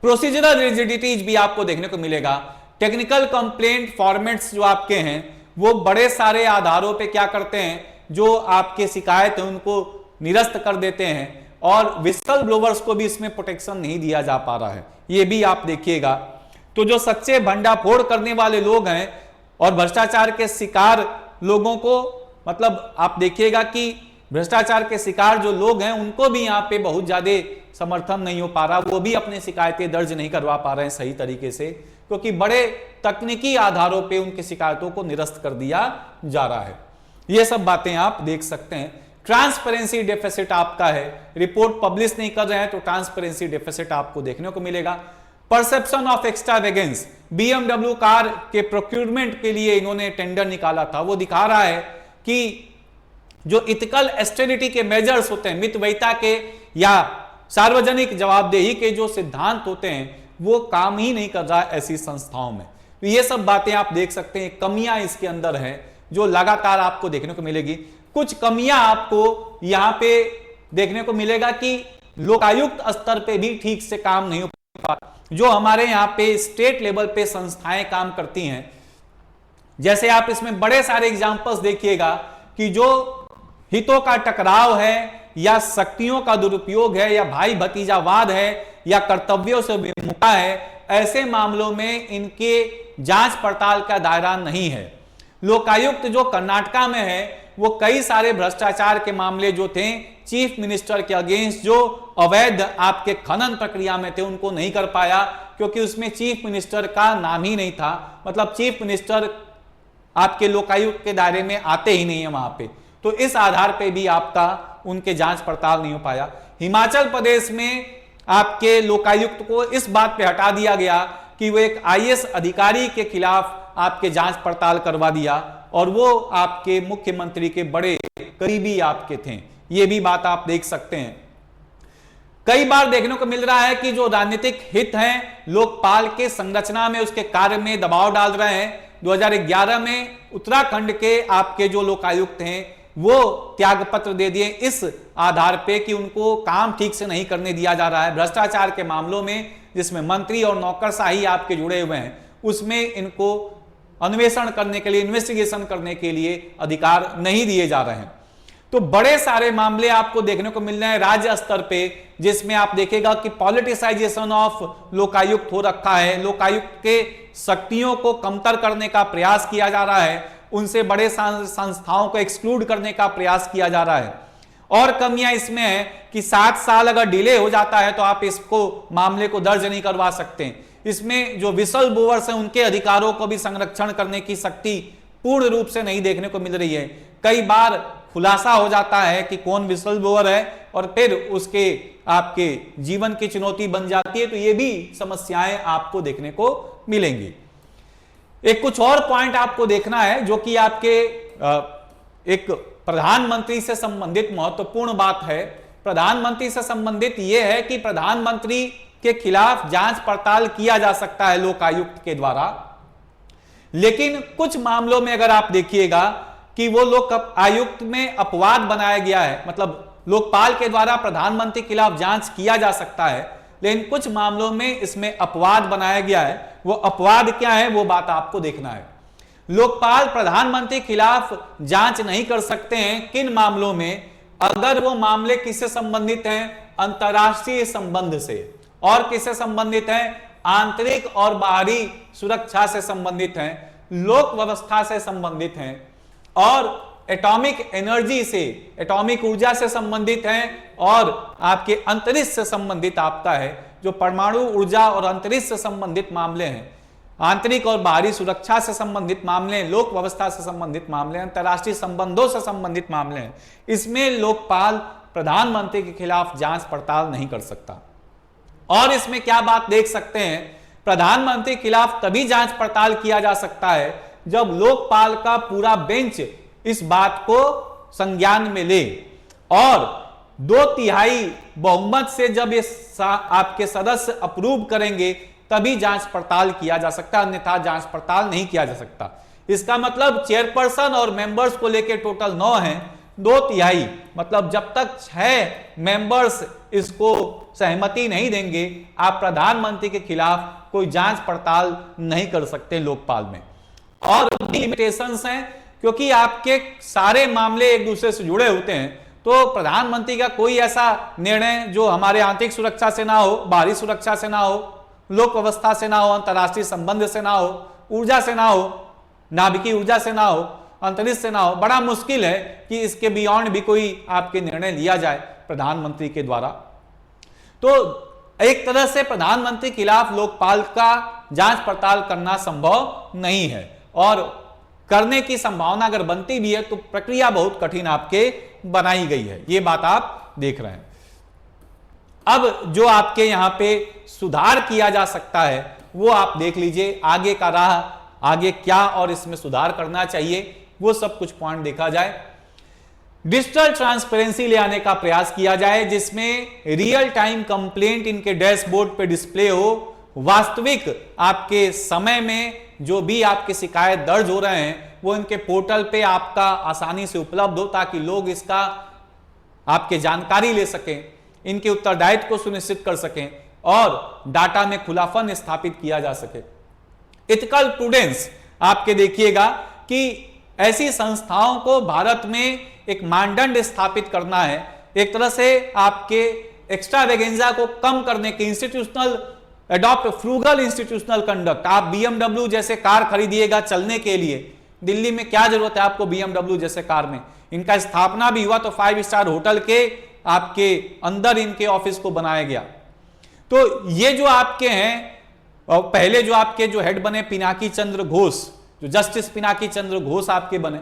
प्रोसीजरल रिजिडिटीज भी आपको देखने को मिलेगा। टेक्निकल कंप्लेंट फॉर्मेट्स जो आपके हैं वो बड़े सारे आधारों पे क्या करते हैं, जो आपके शिकायत है उनको निरस्त कर देते हैं और विसल ब्लोवर्स को भी इसमें प्रोटेक्शन नहीं दिया जा पा रहा है। ये भी आप देखिएगा। तो जो सच्चे भंडाफोड़ करने वाले लोग हैं और भ्रष्टाचार के शिकार लोगों को, मतलब आप देखिएगा कि भ्रष्टाचार के शिकार जो लोग हैं उनको भी यहाँ पे बहुत ज्यादा समर्थन नहीं हो पा रहा, वो भी अपनी शिकायतें दर्ज नहीं करवा पा रहे हैं सही तरीके से, क्योंकि बड़े तकनीकी आधारों पे उनकी शिकायतों को निरस्त कर दिया जा रहा है। ये सब बातें आप देख सकते हैं। ट्रांसपेरेंसी डेफिसिट आपका है, रिपोर्ट पब्लिश नहीं कर रहे हैं तो ट्रांसपेरेंसी डेफिसिट आपको देखने को मिलेगा। Perception of extravagance, BMW car के प्रोक्यूरमेंट के लिए इन्होंने टेंडर निकाला था, वो दिखा रहा है कि जो इथिकल एस्टेरिटी के मेजर्स होते हैं, मितव्ययिता के या सार्वजनिक जवाबदेही के जो सिद्धांत होते हैं, वो काम ही नहीं कर रहा है ऐसी संस्थाओं में। तो ये सब बातें आप देख सकते हैं, कमियां इसके अंदर हैं जो लगातार आपको देखने को मिलेगी। कुछ कमियां आपको यहां पे देखने को मिलेगा कि लोकायुक्त स्तर पे भी ठीक से काम नहीं हो पाता। जो हमारे यहाँ पे स्टेट लेवल पे संस्थाएं काम करती हैं, जैसे आप इसमें बड़े सारे एग्जांपल्स देखिएगा कि जो हितों का टकराव है या शक्तियों का दुरुपयोग है या भाई भतीजावाद है या कर्तव्यों से विमुखता है, ऐसे मामलों में इनके जांच पड़ताल का दायरा नहीं है। लोकायुक्त जो कर्नाटका में है, वो कई सारे भ्रष्टाचार के मामले जो थे चीफ मिनिस्टर के अगेंस्ट, जो अवैध आपके खनन प्रक्रिया में थे, उनको नहीं कर पाया क्योंकि उसमें चीफ मिनिस्टर का नाम ही नहीं था। मतलब चीफ मिनिस्टर आपके लोकायुक्त के दायरे में आते ही नहीं है वहां पे, तो इस आधार पे भी आपका उनके जांच पड़ताल नहीं हो पाया। हिमाचल प्रदेश में आपके लोकायुक्त को इस बात पे हटा दिया गया कि वो एक IAS अधिकारी के खिलाफ आपके जांच पड़ताल करवा दिया और वो आपके मुख्यमंत्री के बड़े करीबी आपके थे। ये भी बात आप देख सकते हैं। कई बार देखने को मिल रहा है कि जो राजनीतिक हित हैं, लोकपाल के संरचना में, उसके कार्य में दबाव डाल रहे हैं। 2011 में उत्तराखंड के आपके जो लोकायुक्त हैं, वो त्याग पत्र दे दिए इस आधार पे कि उनको काम ठीक से नहीं करने दिया जा रहा है। भ्रष्टाचार के मामलों में जिसमें मंत्री और नौकरशाही आपके जुड़े हुए हैं, उसमें इनको अन्वेषण करने के लिए, इन्वेस्टिगेशन करने के लिए अधिकार नहीं दिए जा रहे हैं। तो बड़े सारे मामले आपको देखने को मिल रहे हैं राज्य स्तर पे, जिसमें आप देखेगा कि पॉलिटिसाइजेशन ऑफ लोकायुक्त हो रखा है। लोकायुक्त के शक्तियों को कमतर करने का प्रयास किया जा रहा है, उनसे बड़े संस्थाओं को एक्सक्लूड करने का प्रयास किया जा रहा है। और कमियां इसमें है कि 7 साल अगर डिले हो जाता है तो आप इसको मामले को दर्ज नहीं करवा सकते। इसमें जो विसल बोवर्स हैं, उनके अधिकारों को भी संरक्षण करने की शक्ति पूर्ण रूप से नहीं देखने को मिल रही है। कई बार खुलासा हो जाता है कि कौन विसल बोवर है और फिर उसके आपके जीवन की चुनौती बन जाती है। तो ये भी समस्याएं आपको देखने को मिलेंगी। एक कुछ और पॉइंट आपको देखना है जो कि आपके एक प्रधानमंत्री से संबंधित महत्वपूर्ण बात है। प्रधानमंत्री से संबंधित यह है कि प्रधानमंत्री के खिलाफ जांच पड़ताल किया जा सकता है लोकायुक्त के द्वारा, लेकिन कुछ मामलों में अगर आप देखिएगा कि वो लोक आयुक्त में अपवाद बनाया गया है। मतलब लोकपाल के द्वारा प्रधानमंत्री के खिलाफ जांच किया जा सकता है, लेकिन कुछ मामलों में इसमें अपवाद बनाया गया है। वो अपवाद क्या है, वो बात आपको देखना है। लोकपाल प्रधानमंत्री के खिलाफ जांच नहीं कर सकते हैं किन मामलों में, अगर वो मामले किससे संबंधित हैं, अंतरराष्ट्रीय संबंध से, और किससे संबंधित हैं, आंतरिक और बाहरी सुरक्षा से संबंधित हैं, लोक व्यवस्था से संबंधित हैं, और एटॉमिक एनर्जी से, एटॉमिक ऊर्जा से संबंधित हैं, और आपके अंतरिक्ष से संबंधित आपका है। जो परमाणु ऊर्जा और अंतरिक्ष से संबंधित मामले हैं, आंतरिक और बाहरी सुरक्षा से संबंधित मामले हैं, लोक व्यवस्था से संबंधित मामले हैं, अंतरराष्ट्रीय संबंधों से संबंधित मामले हैं, इसमें लोकपाल प्रधानमंत्री के खिलाफ जांच पड़ताल नहीं कर सकता। और इसमें क्या बात देख सकते हैं, प्रधानमंत्री के खिलाफ तभी जांच पड़ताल किया जा सकता है जब लोकपाल का पूरा बेंच इस बात को संज्ञान में ले और 2/3 बहुमत से जब ये आपके सदस्य अप्रूव करेंगे तभी जांच पड़ताल किया जा सकता है, अन्यथा जांच पड़ताल नहीं किया जा सकता। इसका मतलब चेयरपर्सन और मेंबर्स को लेकर टोटल 9 हैं, 2/3 मतलब जब तक 6 मेंबर्स इसको सहमति नहीं देंगे, आप प्रधानमंत्री के खिलाफ कोई जांच पड़ताल नहीं कर सकते लोकपाल में। और लिमिटेशंस हैं, क्योंकि आपके सारे मामले एक दूसरे से जुड़े होते हैं, तो प्रधानमंत्री का कोई ऐसा निर्णय जो हमारे आंतरिक सुरक्षा से ना हो, बाहरी सुरक्षा से ना हो, लोक व्यवस्था से ना हो, अंतरराष्ट्रीय संबंध से ना हो, ऊर्जा से ना हो, नाभिकीय ऊर्जा से ना हो, अंतरिक्ष से ना हो, बड़ा मुश्किल है कि इसके बियॉन्ड भी कोई आपके निर्णय लिया जाए प्रधानमंत्री के द्वारा। तो एक तरह से प्रधानमंत्री के खिलाफ लोकपाल का जांच पड़ताल करना संभव नहीं है, और करने की संभावना अगर बनती भी है तो प्रक्रिया बहुत कठिन आपके बनाई गई है। ये बात आप देख रहे हैं। अब जो आपके यहां पे सुधार किया जा सकता है वो आप देख लीजिए, आगे का राह, आगे क्या और इसमें सुधार करना चाहिए, वो सब कुछ पॉइंट देखा जाए। डिजिटल ट्रांसपेरेंसी ले आने का प्रयास किया जाए, जिसमें रियल टाइम कंप्लेंट इनके डैशबोर्ड पे डिस्प्ले हो, वास्तविक आपके समय में जो भी आपके शिकायत दर्ज हो रहे हैं वो इनके पोर्टल पे आपका आसानी से उपलब्ध हो, ताकि लोग इसका आपके जानकारी ले सकें, इनके उत्तरदायित्व को सुनिश्चित कर सकें और डाटा में खुलापन स्थापित किया जा सके। एथिकल प्रूडेंस, आपके देखिएगा कि ऐसी संस्थाओं को भारत में एक मानदंड स्थापित करना है, एक तरह से आपके एक्स्ट्रावेगेंजा को कम करने के, institutional adopt frugal institutional conduct. आप BMW जैसे कार खरीदिएगा चलने के लिए, दिल्ली में क्या जरूरत है आपको BMW जैसे कार में, इनका स्थापना भी हुआ तो 5 स्टार होटल के आपके अंदर इनके ऑफिस को बनाया गया। तो ये जो आपके हैं, और पहले जो आपके जो हेड बने पिनाकी चंद्र घोष, जो जस्टिस पिनाकी चंद्र घोष आपके बने,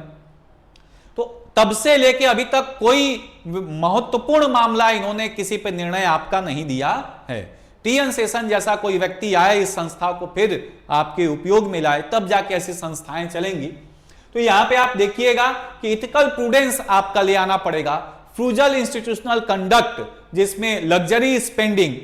तो तब से लेके अभी तक कोई महत्वपूर्ण मामला इन्होंने किसी पे निर्णय आपका नहीं दिया है। TN सेशन जैसा कोई व्यक्ति आए, इस संस्था को फिर आपके उपयोग में लाए, तब जाके ऐसी संस्थाएं चलेंगी। तो यहां पे आप देखिएगा कि इथिकल प्रूडेंस आपका ले आना पड़ेगा, फ्रूजल इंस्टीट्यूशनल कंडक्ट, जिसमें लग्जरी स्पेंडिंग,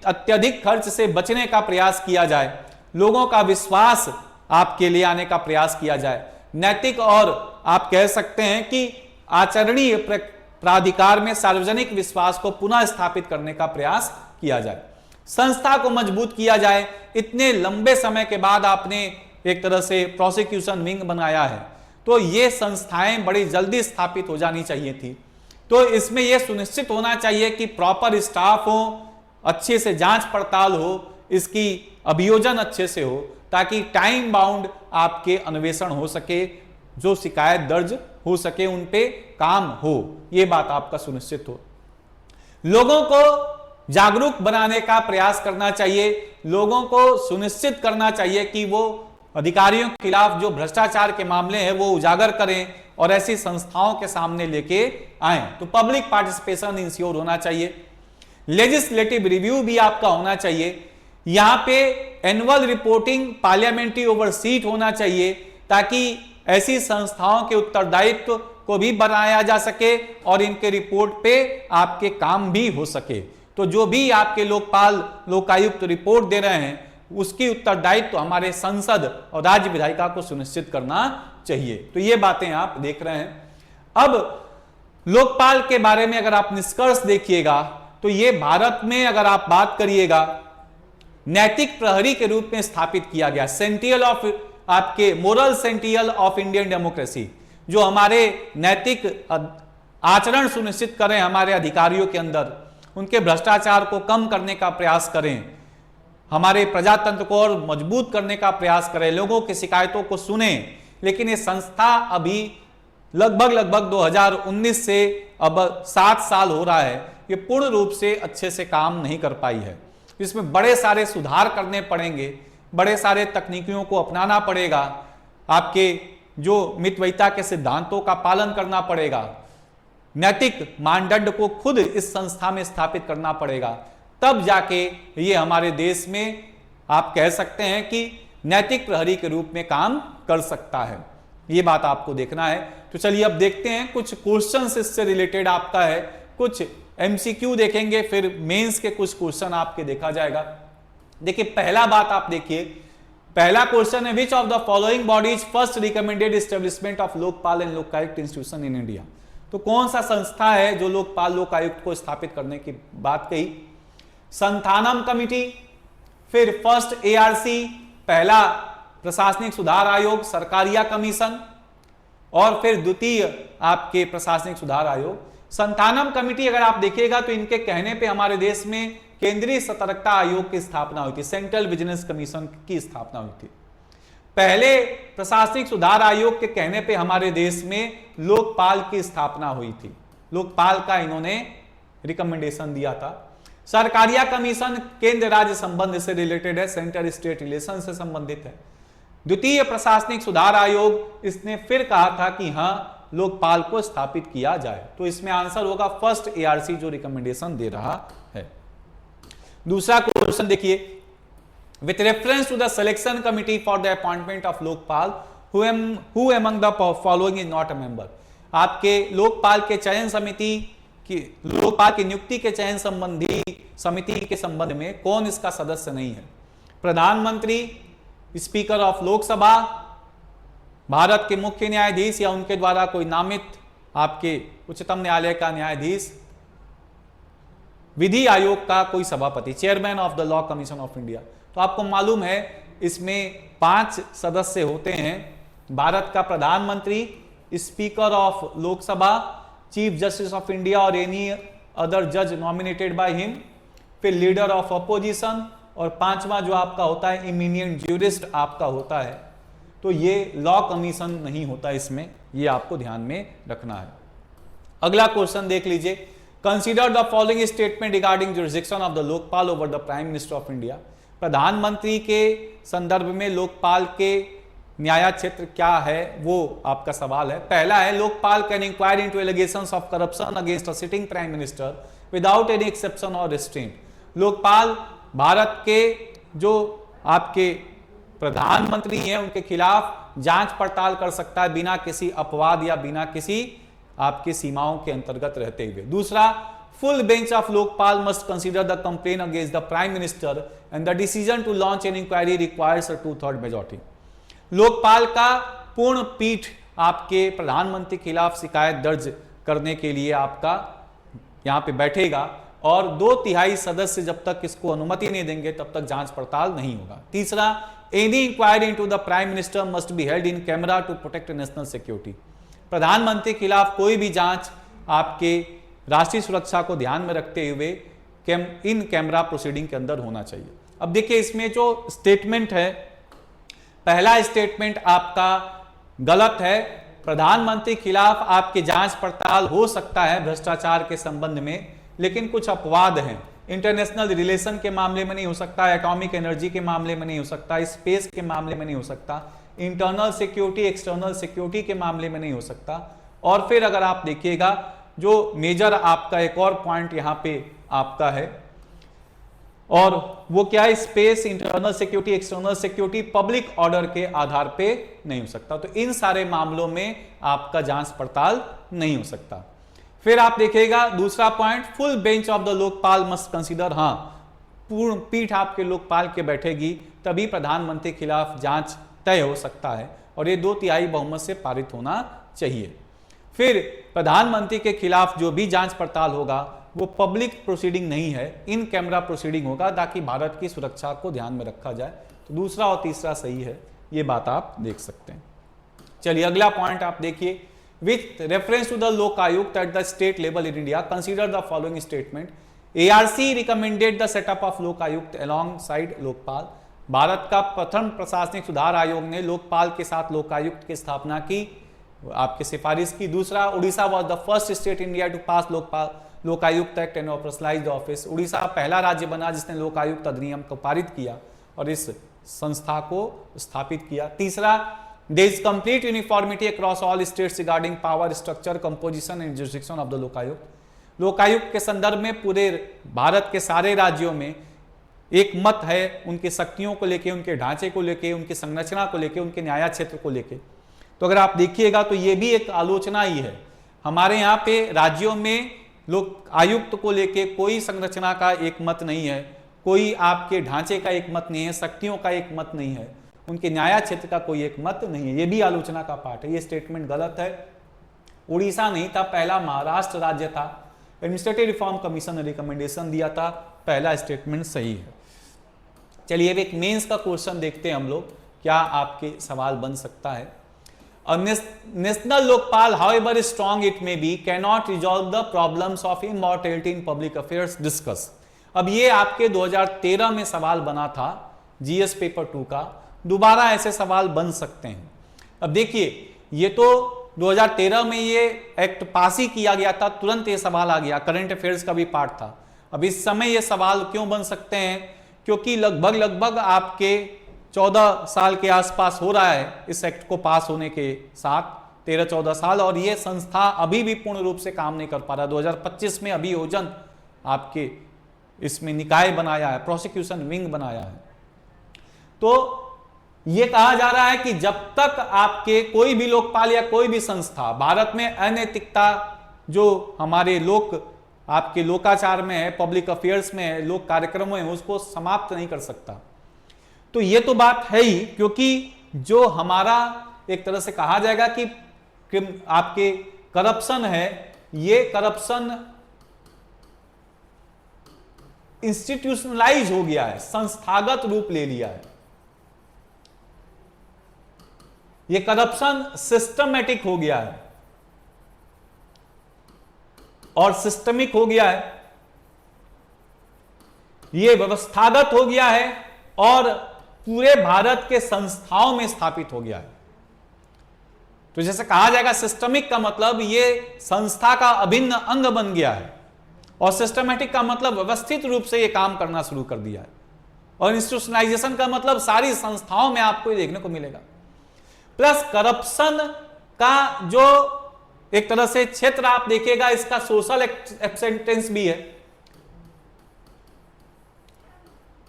अत्यधिक खर्च से बचने का प्रयास किया जाए, लोगों का विश्वास आपके लिए आने का प्रयास किया जाए, नैतिक और आप कह सकते हैं कि आचरणीय प्राधिकार में सार्वजनिक विश्वास को पुनः स्थापित करने का प्रयास किया जाए, संस्था को मजबूत किया जाए। इतने लंबे समय के बाद आपने एक तरह से प्रोसिक्यूशन विंग बनाया है, तो ये संस्थाएं बड़ी जल्दी स्थापित हो जानी चाहिए थी। तो इसमें यह सुनिश्चित होना चाहिए कि प्रॉपर स्टाफ हो, अच्छे से जांच पड़ताल हो, इसकी अभियोजन अच्छे से हो, ताकि टाइम बाउंड आपके अन्वेषण हो सके, जो शिकायत दर्ज हो सके उन पे काम हो, ये बात आपका सुनिश्चित हो। लोगों को जागरूक बनाने का प्रयास करना चाहिए, लोगों को सुनिश्चित करना चाहिए कि वो अधिकारियों के खिलाफ जो भ्रष्टाचार के मामले हैं वो उजागर करें और ऐसी संस्थाओं के सामने लेके आए। तो पब्लिक पार्टिसिपेशन इंश्योर होना चाहिए, लेजिस्लेटिव रिव्यू भी आपका होना चाहिए, यहां पे एनुअल रिपोर्टिंग पार्लियामेंट्री ओवरसीट होना चाहिए, ताकि ऐसी संस्थाओं के उत्तरदायित्व को भी बनाया जा सके और इनके रिपोर्ट पे आपके काम भी हो सके। तो जो भी आपके लोकपाल लोकायुक्त रिपोर्ट दे रहे हैं उसकी उत्तरदायित्व हमारे संसद और राज्य विधायिका को सुनिश्चित करना चाहिए। तो ये बातें आप देख रहे हैं। अब लोकपाल के बारे में अगर आप निष्कर्ष देखिएगा तो ये भारत में अगर आप बात करिएगा नैतिक प्रहरी के रूप में स्थापित किया गया, सेंटियल ऑफ आपके मोरल सेंटियल ऑफ इंडियन डेमोक्रेसी, जो हमारे नैतिक आचरण सुनिश्चित करें हमारे अधिकारियों के अंदर, उनके भ्रष्टाचार को कम करने का प्रयास करें, हमारे प्रजातंत्र को और मजबूत करने का प्रयास करें, लोगों की शिकायतों को सुने। लेकिन ये संस्था अभी लगभग 2019 से अब 7 साल हो रहा है, ये पूर्ण रूप से अच्छे से काम नहीं कर पाई है। इसमें बड़े सारे सुधार करने पड़ेंगे, बड़े सारे तकनीकियों को अपनाना पड़ेगा, आपके जो मितव्ययिता के सिद्धांतों का पालन करना पड़ेगा, नैतिक मानदंड को खुद इस संस्था में स्थापित करना पड़ेगा, तब जाके ये हमारे देश में आप कह सकते हैं कि नैतिक प्रहरी के रूप में काम कर सकता है। ये बात आपको देखना है। तो चलिए अब देखते हैं कुछ क्वेश्चंस इससे रिलेटेड आपका है, कुछ MCQ देखेंगे, फिर मेंस के कुछ क्वेश्चन आपके देखा जाएगा। देखिए पहला बात आप देखिए, पहला क्वेश्चन है which of the following bodies first recommended establishment of Lokpal and Lokayukta institution in India. तो कौन सा संस्था है जो लोकपाल लोकायुक्त को स्थापित करने की बात कही? संथानम कमिटी, फिर फर्स्ट ARC पहला प्रशासनिक सुधार आयोग सरकारिया कमीशन, और फिर द्वितीय आपके प्रशासनिक सुधार आयोग। संथानम कमिटी अगर आप देखिएगा तो इनके कहने पे हमारे देश में केंद्रीय सतर्कता आयोग की स्थापना हुई थी, सेंट्रल विजिलेंस कमीशन की स्थापना हुई थी। पहले प्रशासनिक सुधार आयोग के कहने पे हमारे देश में लोकपाल की स्थापना हुई थी, लोकपाल का इन्होंने रिकमेंडेशन दिया था। सरकारिया कमीशन केंद्र राज्य संबंध से रिलेटेड है, सेंटर स्टेट रिलेशन से संबंधित है। द्वितीय प्रशासनिक सुधार आयोग इसने फिर कहा था कि हाँ लोकपाल को स्थापित किया जाए, तो इसमें आंसर होगा फर्स्ट ARC जो रिकमेंडेशन दे रहा है। दूसरा क्वेश्चन देखिए, with reference to the selection committee for the appointment of Lokpal, who among the following is not a member? आपके लोकपाल के चयन समिति की, लोकपाल की नियुक्ति के चयन संबंधी समिति के संबंध में कौन इसका सदस्य नहीं है? प्रधानमंत्री, स्पीकर ऑफ लोकसभा, भारत के मुख्य न्यायाधीश या उनके द्वारा कोई नामित आपके उच्चतम न्यायालय का न्यायाधीश, विधि आयोग का कोई सभापति, chairman of the law commission of India. तो आपको मालूम है इसमें 5 सदस्य होते हैं। भारत का प्रधानमंत्री, speaker of Lok Sabha, chief justice of India और एनी अदर जज नॉमिनेटेड बाय हिम, फिर लीडर ऑफ अपोजिशन, और 5वां जो आपका होता है इमीनिएंट ज्यूरिस्ट आपका होता है। तो ये लॉ कमीशन नहीं होता इसमें, ये आपको ध्यान में रखना है। अगला क्वेश्चन देख लीजिए, consider the following statement regarding jurisdiction of the Lokpal over the prime minister of India. प्रधानमंत्री के संदर्भ में लोकपाल के न्याय क्षेत्र क्या है, वो आपका सवाल है। पहला है, Lokpal can inquire into allegations of corruption against a sitting prime minister without any exception और रिस्ट्रेंट। लोकपाल भारत के जो आपके प्रधानमंत्री हैं उनके खिलाफ जांच पड़ताल कर सकता है बिना किसी अपवाद या बिना किसी आपकी सीमाओं के अंतर्गत रहते हुए। दूसरा, full bench of Lokpal must consider the complaint against the prime minister and the decision to launch an inquiry requires a 2/3 majority. Lokpal का पूर्ण पीठ आपके प्रधानमंत्री के खिलाफ शिकायत दर्ज करने के लिए आपका यहां पे बैठेगा, और 2/3 सदस्य जब तक इसको अनुमति नहीं देंगे तब तक जांच पड़ताल नहीं होगा। तीसरा, any inquiry into the prime minister must be held in camera to protect national security. प्रधानमंत्री के खिलाफ कोई भी जांच आपके राष्ट्रीय सुरक्षा को ध्यान में रखते हुए इन कैमरा प्रोसीडिंग के अंदर होना चाहिए। अब देखिए इसमें जो स्टेटमेंट है, पहला स्टेटमेंट आपका गलत है। प्रधानमंत्री के खिलाफ आपकी जांच पड़ताल हो सकता है भ्रष्टाचार के संबंध में, लेकिन कुछ अपवाद हैं। इंटरनेशनल रिलेशन के मामले में नहीं हो सकता, एटॉमिक एनर्जी के मामले में नहीं हो सकता, स्पेस के मामले में नहीं हो सकता, इंटरनल सिक्योरिटी एक्सटर्नल सिक्योरिटी के मामले में नहीं हो सकता। और फिर अगर आप देखिएगा जो मेजर आपका एक और पॉइंट यहां पे आपका है, और वो क्या है, space, internal security, external security, public order के आधार पे नहीं हो सकता। तो इन सारे मामलों में आपका जांच पड़ताल नहीं हो सकता। फिर आप देखिएगा दूसरा point, full bench of the Lokpal must consider, हाँ पूर्ण पीठ आपके लोकपाल के बैठेगी तभी प्रधानमंत्री के खिलाफ जांच तय हो सकता है, और ये 2/3 बहुमत से पारित होना चाहिए। फिर प्रधानमंत्री के खिलाफ जो भी जांच पड़ताल होगा वो पब्लिक प्रोसीडिंग नहीं है, इन कैमरा प्रोसीडिंग होगा, ताकि भारत की सुरक्षा को ध्यान में रखा जाए। तो दूसरा और तीसरा सही है, ये बात आप देख सकते हैं। चलिए अगला पॉइंट आप देखिए, with reference to the Lokayukta at the state level in India consider the following statement. ARC recommended the setup of Lokayukta alongside Lokpal. Bharat का प्रथम प्रशासनिक सुधार आयोग ने लोकपाल के साथ लोकायुक्त की स्थापना की, आपकी सिफारिश की। दूसरा, Orissa was the first state India to pass Lokayukta act and operationalise the office. Orissa पहला राज्य बना जिसने लोकायुक्त अधिनियम को पारित किया और इस संस्था को स्थापित किया। तीसरा, there is complete uniformity across all states regarding power structure, composition and jurisdiction of the Lokayukta. Lokayukta के संदर्भ में पूरे भारत के सारे राज्यों में एक मत है उनकी शक्तियों को लेके, उनके ढांचे को लेके, उनकी संरचना को लेके, उनके न्याय क्षेत्र को लेके। तो अगर आप देखिएगा तो ये भी एक आलोचना ही है। हमारे यहाँ पे राज्यों में लोक आयुक्त को लेके कोई संरचना का एक मत नहीं है, कोई आपके ढांचे का एक मत नहीं है, शक्तियों का एक मत नहीं है, उनके न्याय क्षेत्र का कोई एक मत नहीं है। ये भी आलोचना का पार्ट है। ये स्टेटमेंट गलत है। उड़ीसा नहीं था, पहला महाराष्ट्र राज्य था। एडमिनिस्ट्रेटिव रिफॉर्म कमीशन ने रिकमेंडेशन दिया था, पहला स्टेटमेंट सही है। चलिए अब एक मेंस का क्वेश्चन देखते हैं हम लोग, क्या आपके सवाल बन सकता है। National Lokpal, however strong it may be, cannot resolve the problems of immortality in public affairs discuss। अब ये आपके 2013 में सवाल बना था जीएस पेपर 2 का, दोबारा ऐसे सवाल बन सकते हैं। अब देखिए ये तो 2013 में ये एक्ट पास ही किया गया था, तुरंत ये सवाल आ गया, करंट अफेयर्स का भी पार्ट था। अब इस समय ये सवाल क्यों बन सकते हैं, क्योंकि लगभग आपके 14 साल के आसपास हो रहा है इस एक्ट को पास होने के साथ, 13-14 साल, और ये संस्था अभी भी पूर्ण रूप से काम नहीं कर पा रहा। 2025 में अभियोजन आपके इसमें निकाय बनाया है, प्रोसिक्यूशन विंग बनाया है। तो यह कहा जा रहा है कि जब तक आपके कोई भी लोकपाल या कोई भी संस्था भारत में अनैतिकता जो हमारे आपके लोकाचार में है, पब्लिक अफेयर्स में है, लोक कार्यक्रमों में, उसको समाप्त नहीं कर सकता। तो ये तो बात है ही, क्योंकि जो हमारा एक तरह से कहा जाएगा कि आपके करप्शन है, ये करप्शन इंस्टीट्यूशनलाइज हो गया है, संस्थागत रूप ले लिया है। ये करप्शन सिस्टमेटिक हो गया है और सिस्टमिक हो गया है, ये व्यवस्थागत हो गया है और पूरे भारत के संस्थाओं में स्थापित हो गया है। तो जैसे कहा जाएगा सिस्टमिक का मतलब ये संस्था का अभिन्न अंग बन गया है, और सिस्टमेटिक का मतलब व्यवस्थित रूप से ये काम करना शुरू कर दिया है, और इंस्टीट्यूशनलाइजेशन का मतलब सारी संस्थाओं में आपको ये देखने को मिलेगा। प्लस करप्शन का जो एक तरह से क्षेत्र आप देखिएगा, इसका सोशल एक्सेप्टेंस भी है।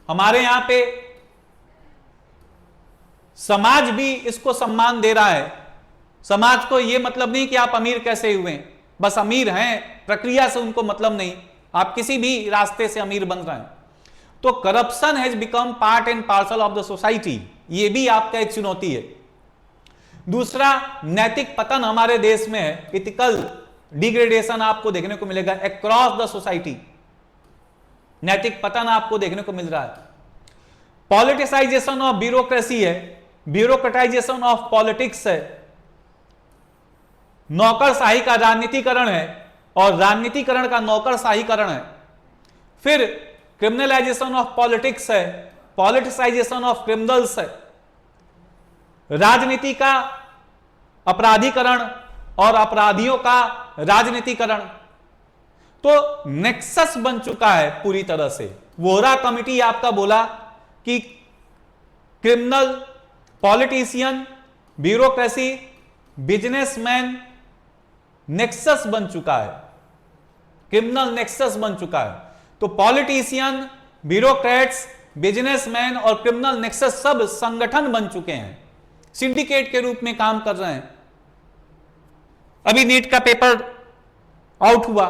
हमारे यहां पे समाज भी इसको सम्मान दे रहा है। समाज को यह मतलब नहीं कि आप अमीर कैसे हुए, बस अमीर हैं, प्रक्रिया से उनको मतलब नहीं, आप किसी भी रास्ते से अमीर बन रहे हैं। तो corruption has become part and parcel of the society, ये भी आपका एक चुनौती है। दूसरा, नैतिक पतन हमारे देश में है, इथिकल डिग्रेडेशन आपको देखने को मिलेगा अक्रॉस द सोसाइटी, नैतिक पतन आपको देखने को मिल रहा है। पॉलिटिसाइजेशन ऑफ ब्यूरोक्रेसी है, ब्यूरोक्रेटाइजेशन ऑफ पॉलिटिक्स है, नौकरशाही का राजनीतिकरण है और राजनीतिकरण का नौकरशाहीकरण है। फिर क्रिमिनलाइजेशन ऑफ पॉलिटिक्स है, पॉलिटिसाइजेशन ऑफ क्रिमिनल्स है, राजनीति का अपराधीकरण और अपराधियों का राजनीतिकरण। तो नेक्सस बन चुका है पूरी तरह से। वोहरा कमिटी आपका बोला कि criminal, politician, bureaucracy, businessman nexus बन चुका है, क्रिमिनल नेक्सस बन चुका है। तो पॉलिटिशियन, ब्यूरोक्रेट्स, बिजनेसमैन और क्रिमिनल नेक्सस सब संगठन बन चुके हैं, सिंडिकेट के रूप में काम कर रहे हैं। अभी नीट का पेपर आउट हुआ,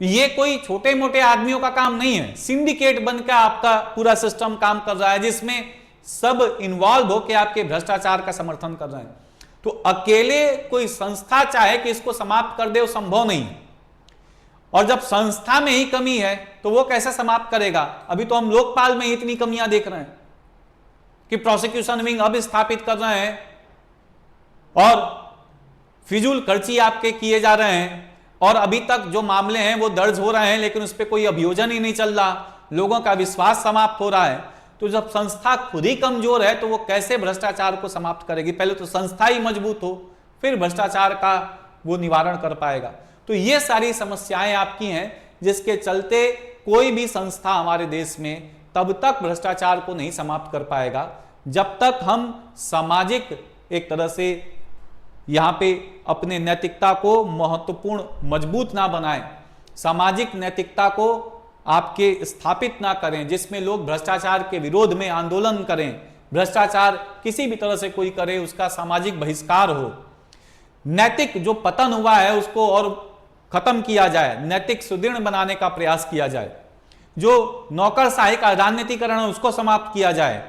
ये कोई छोटे मोटे आदमियों का काम नहीं है, सिंडिकेट बनकर आपका पूरा सिस्टम काम कर रहा है, जिसमें सब इन्वॉल्व होकर आपके भ्रष्टाचार का समर्थन कर रहे हैं। तो अकेले कोई संस्था चाहे कि इसको समाप्त कर दे, वो संभव नहीं है। और जब संस्था में ही कमी है तो वो कैसे समाप्त करेगा? अभी तो हम लोकपाल में ही इतनी कमियां देख रहे हैं कि प्रोसिक्यूशन विंग अब स्थापित कर रहे हैं और फिजूल खर्ची आपके किए जा रहे हैं, और अभी तक जो मामले हैं वो दर्ज हो रहे हैं, लेकिन उस पर कोई अभियोजन ही नहीं चल रहा, लोगों का विश्वास समाप्त हो रहा है। तो जब संस्था खुद ही कमजोर है तो वो कैसे भ्रष्टाचार को समाप्त करेगी? पहले तो संस्था ही मजबूत हो, फिर भ्रष्टाचार का वो निवारण कर पाएगा। तो ये सारी समस्याएं आपकी हैं, जिसके चलते कोई भी संस्था हमारे देश में तब तक भ्रष्टाचार को नहीं समाप्त कर पाएगा जब तक हम सामाजिक एक तरह से यहां पे अपने नैतिकता को महत्वपूर्ण मजबूत ना बनाएं, सामाजिक नैतिकता को आपके स्थापित ना करें, जिसमें लोग भ्रष्टाचार के विरोध में आंदोलन करें, भ्रष्टाचार किसी भी तरह से कोई करे उसका सामाजिक बहिष्कार हो, नैतिक जो पतन हुआ है उसको और खत्म किया जाए, नैतिक सुदृढ़ बनाने का प्रयास किया जाए, जो नौकरशाही का राजनीतिकरण है उसको समाप्त किया जाए,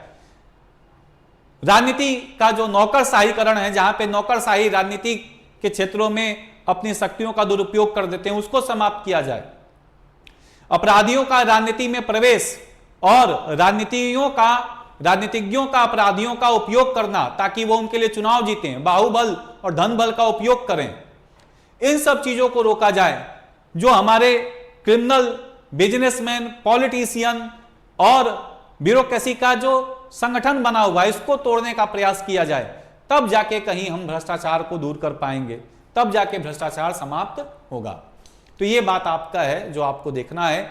राजनीति का जो नौकरशाहीकरण है, जहां पे नौकरशाही राजनीति के क्षेत्रों में अपनी शक्तियों का दुरुपयोग कर देते हैं, उसको समाप्त किया जाए, अपराधियों का राजनीति में प्रवेश और राजनीतिज्ञों का अपराधियों का उपयोग करना ताकि वो उनके लिए चुनाव जीतें, बाहुबल और धन बल का उपयोग करें, इन सब चीजों को रोका जाए। जो हमारे क्रिमिनल, बिजनेसमैन, पॉलिटिशियन और ब्यूरोक्रेसी का जो संगठन बना हुआ है इसको तोड़ने का प्रयास किया जाए, तब जाके कहीं हम भ्रष्टाचार को दूर कर पाएंगे, तब जाके भ्रष्टाचार समाप्त होगा। तो ये बात आपका है जो आपको देखना है।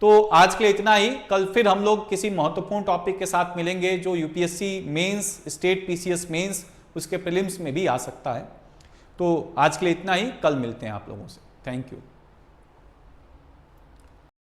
तो आज के लिए इतना ही, कल फिर हम लोग किसी महत्वपूर्ण टॉपिक के साथ मिलेंगे जो UPSC mains, state PCS mains, उसके प्रीलिम्स में भी आ सकता है। तो आज के लिए इतना ही, कल मिलते हैं आप लोगों से। Thank you.